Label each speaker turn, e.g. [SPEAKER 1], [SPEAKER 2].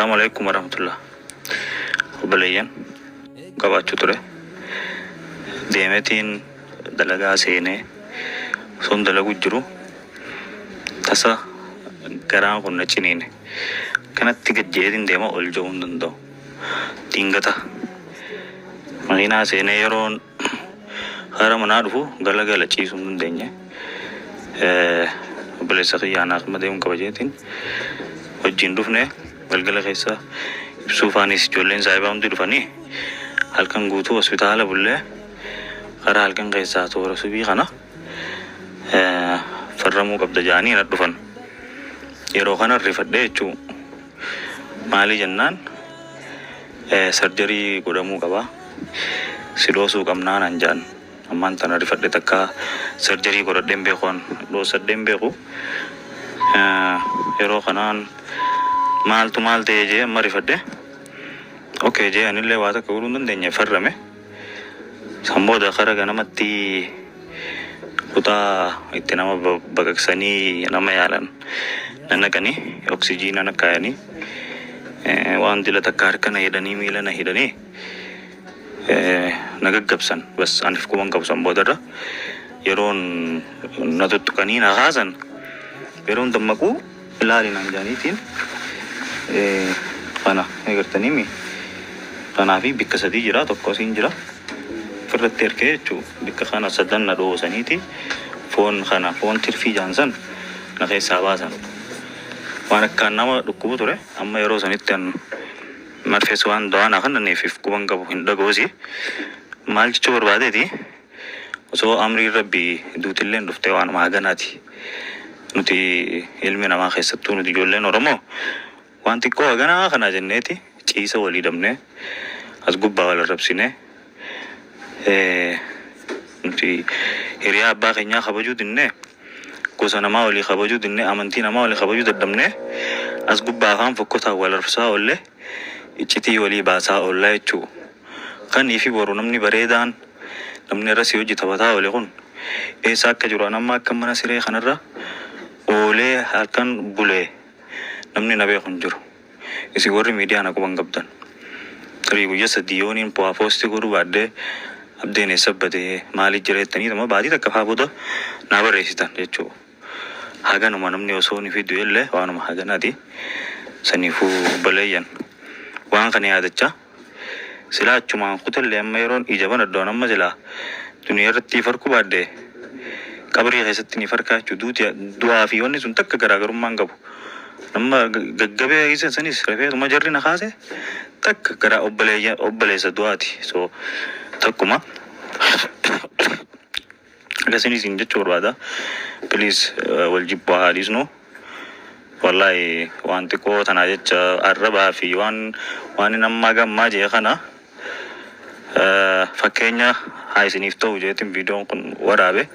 [SPEAKER 1] Assalamualaikum warahmatullah. Obboleeyyan gabaachuu ture. Deemetiin dalagaa seenee son dalagu jiru tasa garaan kun na ciniine. Kanatti gajjeetiin deema ol ja'uu hin danda'u. Dingata. Makiinaa seenee yeroon hara manaa dhufu galagala ciisuu hin dandeenye. Obboleessa xiyyaanaas madeemuun kabajeetiin wajjin dhufne galgala keessa ibsuufaanis ijoolleen saayibaa hundi dhufanii halkan guutuu hospitaala bullee karaa halkan keessaa toora subii kana farramuu qabda jedhanii na dhufan. Yeroo kana rifadhee jechuu maalii jennaan sarjarii godhamuu qaba sidoosuu qabnaa naan jedhan. Ammaan tana rifadhe takka sarjarii godhadheen beekuun dhoosadheen beeku. Yeroo kanaan maaltu maal ta'ee jee amma rifadhe okey jee anillee waa takka godhuu hin dandeenye farrame. San booda kara ganamatti kutaa itti nama baqaqsanii nama yaalan nannaqanii oksijiina na kaayanii waan dila takka harka na hidhanii miila na hidhanii na gaggabsan bas anif kuban qabu. San boodarra yeroon na tuttuqanii na kaasan yeroon dammaquu ilaali naan jaaniitiin kana eegartaniimi kanaafi bikka sadii jira tokko siin jira firratti erkee jechuu bikka kana sadan na dhoosaniiti foon kana foon tirfii jaansan na keessaa baasan waan akkaan nama dhukkubu ture. Amma yeroo sanitti an marfees waan do'aanaa kan danneefif kuban qabu hin dhagoosi maal jechuu barbaadeeti osoo amrii rabbii duutilleen dhuftee waan maaganaati. Nuti ilmi namaa keessattuu nuti ijoolleen Oromoo waan xiqqoo haganaa kana jenneeti ciisa walii dhabnee as gubbaa wal arrabsine nuti hiriyaa abbaa keenyaa kabajuu dinnee gosa namaa walii kabajuu dinnee amantii namaa walii kabajuu dadhabnee as gubbaa afaan fokkotaa wal arrabsaa oollee iccitii walii baasaa oollaa jechuu. Kanii fi boru namni bareedaan namni irra si hojii taphataa oole kun eessa akka jiru amma akka mana siree kanarra oolee halkan bulee namni na beeku hin jiru. Isin warri miidiyaa na quban qabdan tarii guyyaa sadii yooniin bu'aa poostii godhuu baaddee abdeen eessa badee maaliif jireettanii nama baatii takka faa booda naa barreessitan jechuu. Haganuma namni osoo ni fidu illee waanuma haganaati. Saniifuu baleeyyan waan kana yaadachaa silaa achumaan kutallee amma yeroon ija bana iddoon amma silaa duniyaa irratti farku baaddee qabrii keessatti ni farkaa jechuu du'aa fi wanni sun takka garaagarummaan qabu. Nama gaggabee isa sanis rafeetuma jarri na kaase takka garaa obboleessa du'aati. So takkuma akkasinis hin jechuu barbaada. Please wal jibbaa haadhiisnu. Wallahi waan xiqqoo tanaa jecha arrabaa fi waan nammaa gammaa jee kana fakkeenya haa isiniif ta'u jeetiin viidiyoon kun waraabe.